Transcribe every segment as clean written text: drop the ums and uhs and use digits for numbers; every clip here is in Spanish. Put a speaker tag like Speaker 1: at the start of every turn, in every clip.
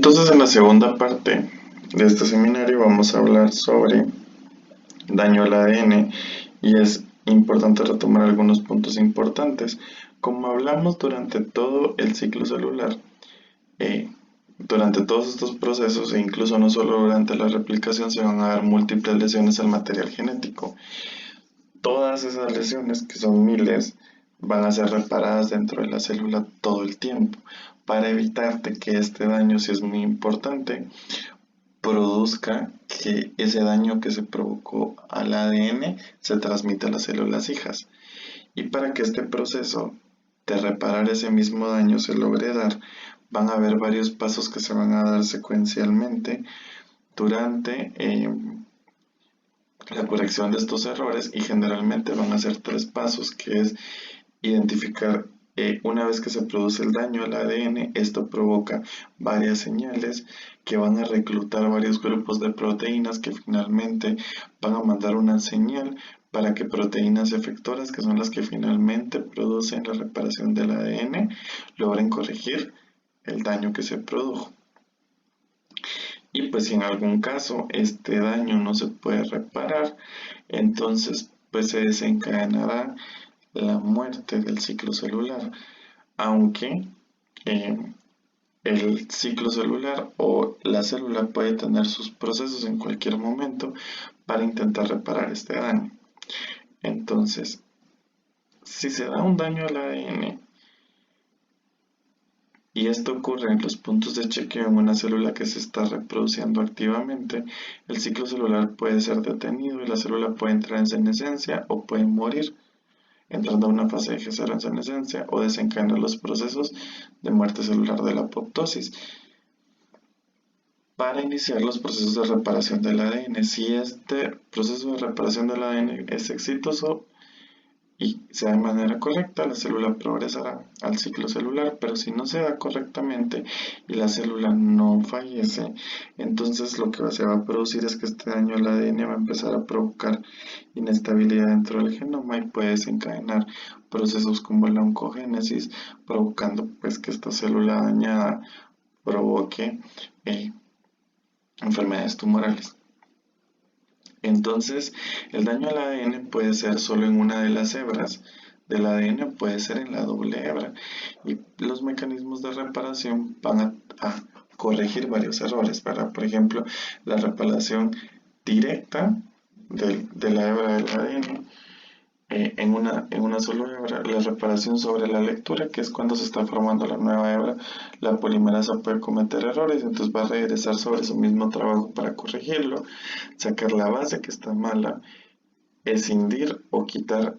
Speaker 1: Entonces, en la segunda parte de este seminario vamos a hablar sobre daño al ADN y es importante retomar algunos puntos importantes. Como hablamos durante todo el ciclo celular, durante todos estos procesos e incluso no solo durante la replicación se van a dar múltiples lesiones al material genético. Todas esas lesiones, que son miles, van a ser reparadas dentro de la célula todo el tiempo para evitarte que este daño, si es muy importante, produzca que ese daño que se provocó al ADN se transmita a las células hijas. Y para que este proceso de reparar ese mismo daño se logre dar, van a haber varios pasos que se van a dar secuencialmente durante la corrección de estos errores, y generalmente van a ser 3 pasos, que es identificar una vez que se produce el daño al ADN. Esto provoca varias señales que van a reclutar varios grupos de proteínas que finalmente van a mandar una señal para que proteínas efectoras, que son las que finalmente producen la reparación del ADN, logren corregir el daño que se produjo. Y pues si en algún caso este daño no se puede reparar, entonces pues se desencadenará la muerte del ciclo celular, aunque el ciclo celular o la célula puede tener sus procesos en cualquier momento para intentar reparar este daño. Entonces, si se da un daño al ADN y esto ocurre en los puntos de chequeo en una célula que se está reproduciendo activamente, el ciclo celular puede ser detenido y la célula puede entrar en senescencia o puede morir, entrando a una fase de G0 en senescencia, o desencadenar los procesos de muerte celular de la apoptosis. Para iniciar los procesos de reparación del ADN, si este proceso de reparación del ADN es exitoso y se da de manera correcta, la célula progresará al ciclo celular, pero si no se da correctamente y la célula no fallece, entonces lo que se va a producir es que este daño al ADN va a empezar a provocar inestabilidad dentro del genoma y puede desencadenar procesos como la oncogénesis, provocando pues que esta célula dañada provoque enfermedades tumorales. Entonces, el daño al ADN puede ser solo en una de las hebras del ADN, puede ser en la doble hebra, y los mecanismos de reparación van a corregir varios errores. Por ejemplo, la reparación directa de la hebra del ADN en una sola hebra, la reparación sobre la lectura, que es cuando se está formando la nueva hebra, la polimerasa puede cometer errores, entonces va a regresar sobre su mismo trabajo para corregirlo, sacar la base que está mala, escindir o quitar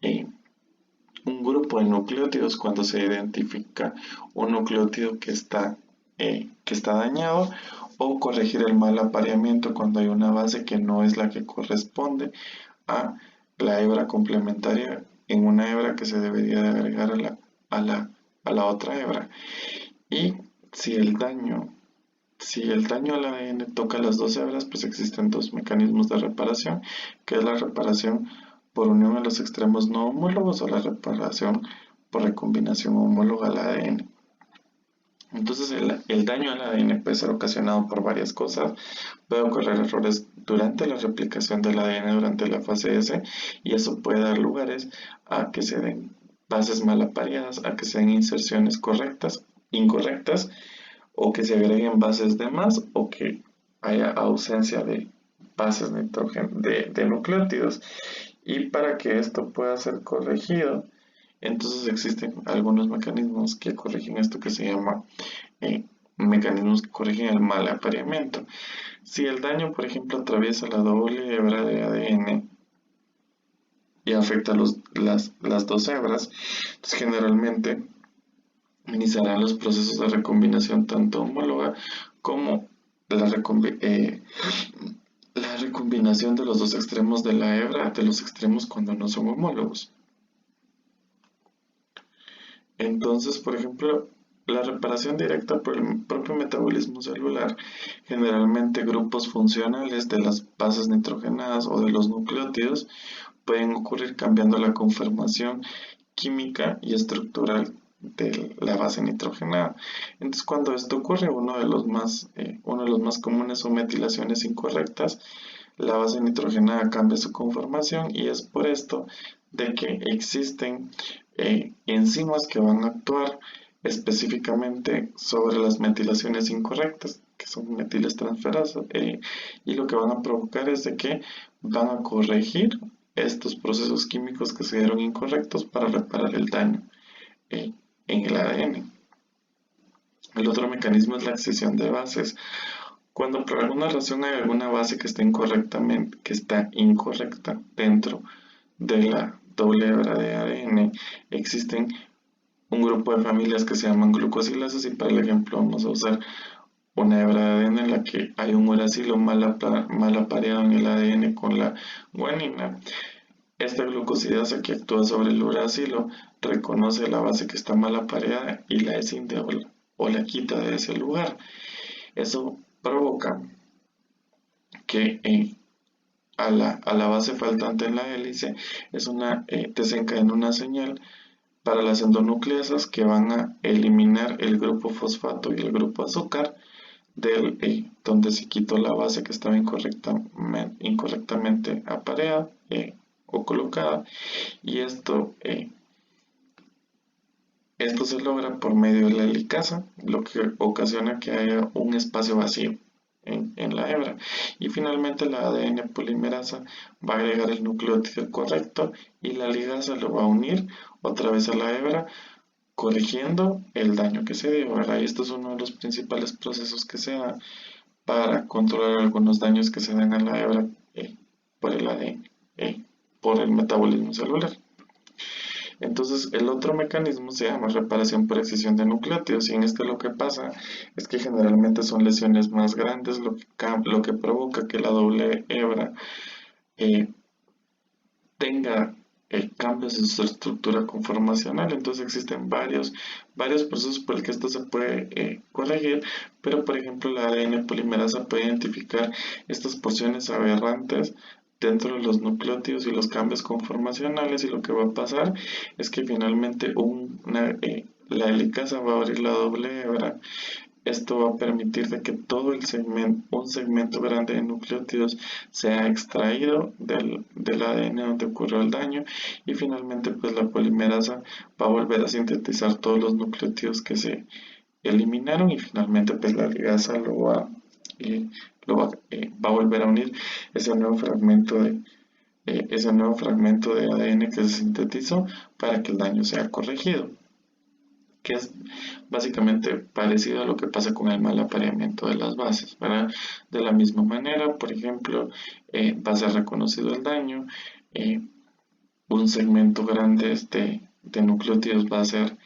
Speaker 1: un grupo de nucleótidos cuando se identifica un nucleótido que está dañado, o corregir el mal apareamiento cuando hay una base que no es la que corresponde a la hebra complementaria en una hebra que se debería de agregar a la otra hebra. Y si el daño al ADN toca las dos hebras, pues existen 2 mecanismos de reparación, que es la reparación por unión a los extremos no homólogos o la reparación por recombinación homóloga al ADN. Entonces el daño al ADN puede ser ocasionado por varias cosas. Puede ocurrir errores durante la replicación del ADN durante la fase S, y eso puede dar lugares a que se den bases mal apareadas, a que se den inserciones incorrectas, o que se agreguen bases de más, o que haya ausencia de bases de nucleótidos. Y para que esto pueda ser corregido, entonces existen algunos mecanismos que corrigen esto, que se llama mecanismos que corrigen el mal apareamiento. Si el daño, por ejemplo, atraviesa la doble hebra de ADN y afecta las dos hebras, entonces generalmente iniciarán los procesos de recombinación tanto homóloga como la recombinación de los dos extremos de la hebra, de los extremos cuando no son homólogos. Entonces, por ejemplo, la reparación directa por el propio metabolismo celular, generalmente grupos funcionales de las bases nitrogenadas o de los nucleótidos, pueden ocurrir cambiando la conformación química y estructural de la base nitrogenada. Entonces, cuando esto ocurre, uno de los más comunes son metilaciones incorrectas. La base nitrogenada cambia su conformación y es por esto de que existen enzimas que van a actuar específicamente sobre las metilaciones incorrectas, que son metilestransferasas, y lo que van a provocar es de que van a corregir estos procesos químicos que se dieron incorrectos para reparar el daño en el ADN. El otro mecanismo es la excisión de bases. Cuando por alguna razón hay alguna base que está incorrecta dentro de la doble hebra de ADN, existen un grupo de familias que se llaman glucosilasas y para el ejemplo vamos a usar una hebra de ADN en la que hay un uracilo mal apareado en el ADN con la guanina. Esta glucosidasa que actúa sobre el uracilo reconoce la base que está mal apareada y la escinde o la quita de ese lugar. Eso provoca que a la base faltante en la hélice desencadena una señal para las endonucleasas que van a eliminar el grupo fosfato y el grupo azúcar donde se quitó la base que estaba incorrectamente apareada o colocada, y esto se logra por medio de la helicasa, lo que ocasiona que haya un espacio vacío en la hebra. Y finalmente la ADN polimerasa va a agregar el nucleótido correcto y la ligasa lo va a unir otra vez a la hebra, corrigiendo el daño que se dio, ¿verdad? Y esto es uno de los principales procesos que se da para controlar algunos daños que se dan a la hebra por el ADN, por el metabolismo celular. Entonces, el otro mecanismo se llama reparación por excisión de nucleótidos, y en este lo que pasa es que generalmente son lesiones más grandes lo que provoca que la doble hebra tenga cambios en su estructura conformacional. Entonces existen varios procesos por el que esto se puede corregir, pero por ejemplo la ADN polimerasa puede identificar estas porciones aberrantes dentro de los nucleótidos y los cambios conformacionales, y lo que va a pasar es que finalmente la helicasa va a abrir la doble hebra. Esto va a permitir de que todo un segmento grande de nucleótidos sea extraído del ADN donde ocurrió el daño, y finalmente pues la polimerasa va a volver a sintetizar todos los nucleótidos que se eliminaron, y finalmente pues la ligasa va a volver a unir ese nuevo fragmento de ADN que se sintetizó para que el daño sea corregido, que es básicamente parecido a lo que pasa con el mal apareamiento de las bases, ¿verdad? De la misma manera, por ejemplo, va a ser reconocido el daño, un segmento grande de nucleótidos va a ser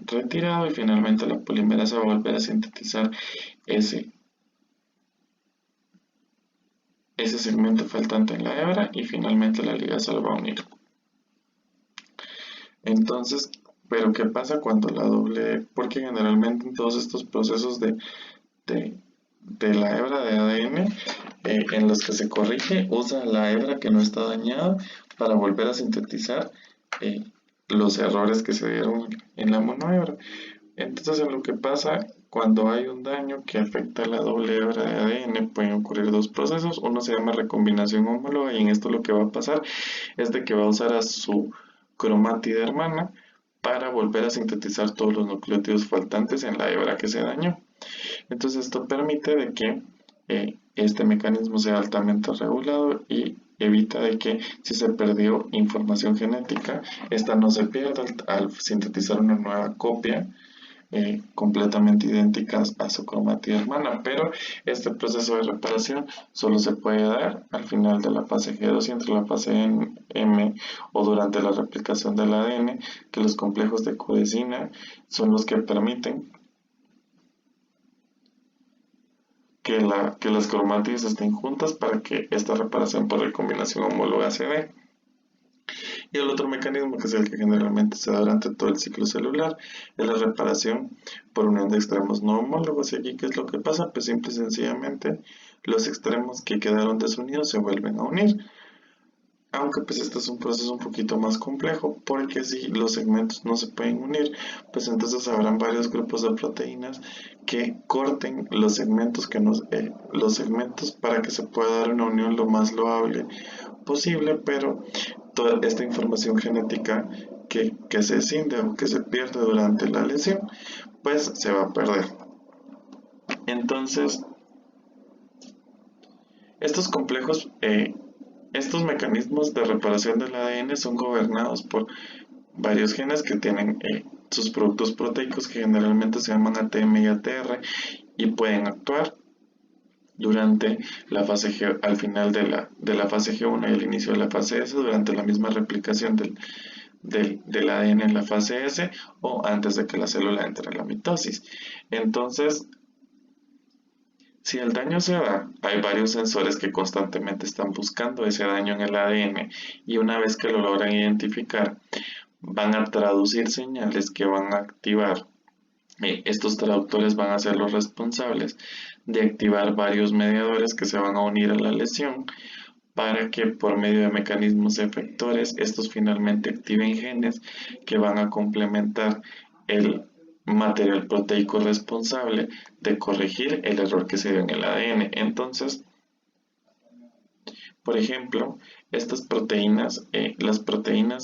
Speaker 1: retirado, y finalmente la polimerasa va a volver a sintetizar ese segmento faltante en la hebra, y finalmente la ligasa lo va a unir. Entonces, pero ¿qué pasa cuando la doble? Porque generalmente en todos estos procesos de la hebra de ADN en los que se corrige, usa la hebra que no está dañada para volver a sintetizar los errores que se dieron en la monohebra. Entonces, en lo que pasa cuando hay un daño que afecta a la doble hebra de ADN, pueden ocurrir dos procesos. Uno se llama recombinación homóloga, y en esto lo que va a pasar es de que va a usar a su cromátida hermana para volver a sintetizar todos los nucleótidos faltantes en la hebra que se dañó. Entonces esto permite de que este mecanismo sea altamente regulado y evita de que si se perdió información genética, esta no se pierda al sintetizar una nueva copia completamente idénticas a su cromátida hermana. Pero este proceso de reparación solo se puede dar al final de la fase G2 y entre la fase M, o durante la replicación del ADN, que los complejos de codecina son los que permiten que las cromátidas estén juntas para que esta reparación por recombinación homóloga se dé. Y el otro mecanismo, que es el que generalmente se da durante todo el ciclo celular, es la reparación por unión de extremos no homólogos. Y aquí, ¿qué es lo que pasa? Pues simple y sencillamente los extremos que quedaron desunidos se vuelven a unir. Aunque pues este es un proceso un poquito más complejo, porque si los segmentos no se pueden unir, pues entonces habrán varios grupos de proteínas que corten los segmentos los segmentos para que se pueda dar una unión lo más loable posible, pero toda esta información genética que se escinde o que se pierde durante la lesión, pues se va a perder. Entonces, estos complejos, estos mecanismos de reparación del ADN son gobernados por varios genes que tienen sus productos proteicos que generalmente se llaman ATM y ATR y pueden actuar durante la fase G, al final de la fase G1 y el inicio de la fase S, durante la misma replicación del ADN en la fase S o antes de que la célula entre en la mitosis. Entonces, si el daño se da, hay varios sensores que constantemente están buscando ese daño en el ADN y una vez que lo logran identificar, van a traducir señales que van a activar. Estos traductores van a ser los responsables de activar varios mediadores que se van a unir a la lesión para que por medio de mecanismos efectores estos finalmente activen genes que van a complementar el material proteico responsable de corregir el error que se dio en el ADN. Entonces, por ejemplo, las proteínas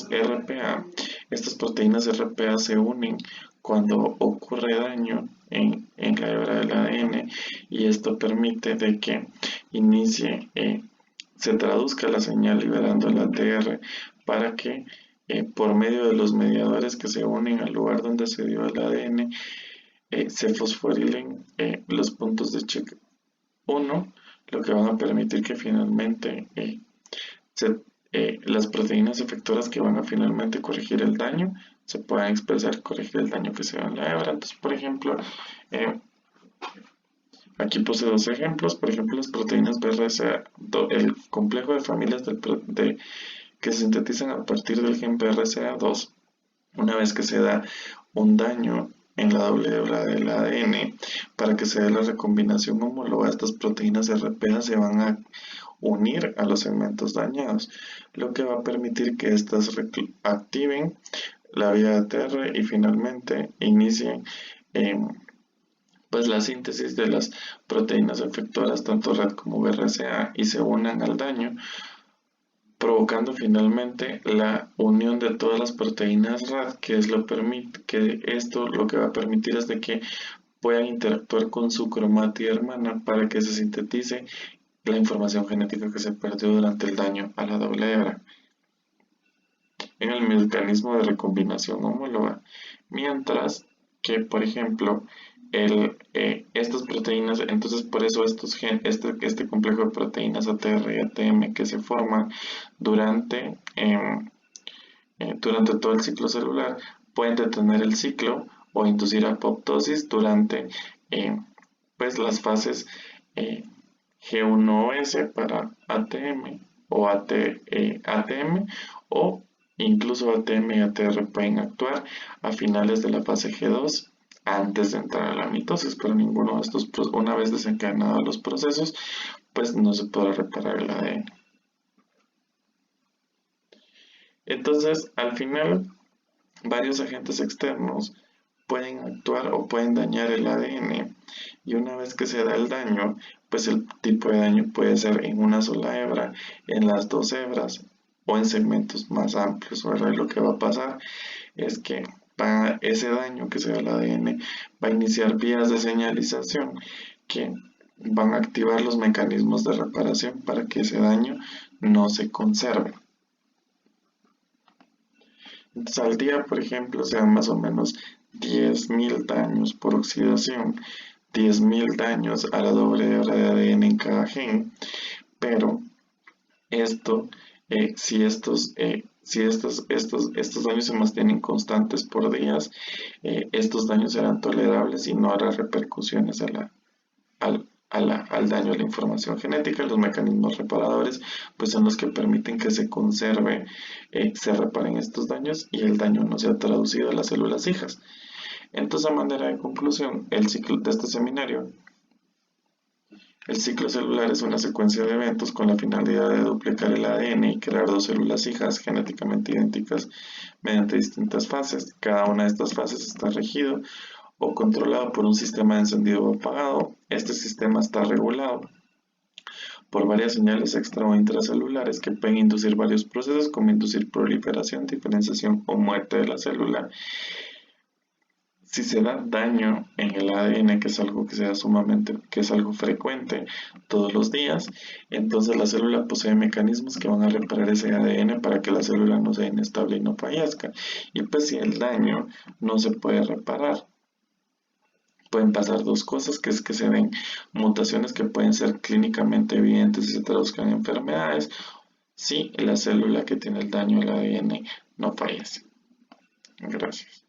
Speaker 1: RPA, estas proteínas RPA se unen cuando ocurre daño en la hebra del ADN y esto permite de que inicie, se traduzca la señal liberando el ATR para que por medio de los mediadores que se unen al lugar donde se dio el ADN, se fosforilen los puntos de check 1, lo que van a permitir que finalmente las proteínas efectoras que van a finalmente corregir el daño se puedan expresar, corregir el daño que se da en la hebra. Entonces, por ejemplo, eh, aquí puse dos ejemplos. Por ejemplo, las proteínas BRCA, el complejo de familias que se sintetizan a partir del gen BRCA2. Una vez que se da un daño en la doble hebra del ADN, para que se dé la recombinación homóloga, estas proteínas RPA se van a unir a los segmentos dañados, lo que va a permitir que éstas activen la vía ATR y finalmente inicien pues la síntesis de las proteínas efectoras, tanto RAD como BRCA, y se unan al daño, provocando finalmente la unión de todas las proteínas RAD, que esto lo que va a permitir es de que puedan interactuar con su cromatida hermana para que se sintetice la información genética que se perdió durante el daño a la doble hebra en el mecanismo de recombinación homóloga, mientras que, por ejemplo, estas proteínas, entonces por eso este complejo de proteínas ATR y ATM que se forman durante todo el ciclo celular pueden detener el ciclo o inducir apoptosis durante pues las fases G1S para ATM o ATM o incluso ATM y ATR pueden actuar a finales de la fase G2 antes de entrar a la mitosis, pero ninguno de estos, una vez desencadenados los procesos, pues no se podrá reparar el ADN. Entonces, al final, varios agentes externos pueden actuar o pueden dañar el ADN y una vez que se da el daño, pues el tipo de daño puede ser en una sola hebra, en las dos hebras o en segmentos más amplios, ¿verdad? Y lo que va a pasar es que para ese daño que se da al ADN va a iniciar vías de señalización que van a activar los mecanismos de reparación para que ese daño no se conserve. Entonces, al día, por ejemplo, se dan más o menos 10.000 daños por oxidación, 10.000 daños a la doble hebra de ADN en cada gen, pero esto, estos daños se mantienen constantes por días, estos daños serán tolerables y no habrá repercusiones al daño a la información genética. Los mecanismos reparadores pues son los que permiten que se conserve, se reparen estos daños y el daño no sea traducido a las células hijas. Entonces, a manera de conclusión, el ciclo de este seminario El ciclo celular es una secuencia de eventos con la finalidad de duplicar el ADN y crear dos células hijas genéticamente idénticas mediante distintas fases. Cada una de estas fases está regido o controlado por un sistema de encendido o apagado. Este sistema está regulado por varias señales extra o intracelulares que pueden inducir varios procesos como inducir proliferación, diferenciación o muerte de la célula. Si se da daño en el ADN, que es algo que sea que es algo frecuente todos los días, entonces la célula posee mecanismos que van a reparar ese ADN para que la célula no sea inestable y no fallezca. Y pues si el daño no se puede reparar, pueden pasar dos cosas, que es que se den mutaciones que pueden ser clínicamente evidentes y se traduzcan en enfermedades, si la célula que tiene el daño al ADN no fallece. Gracias.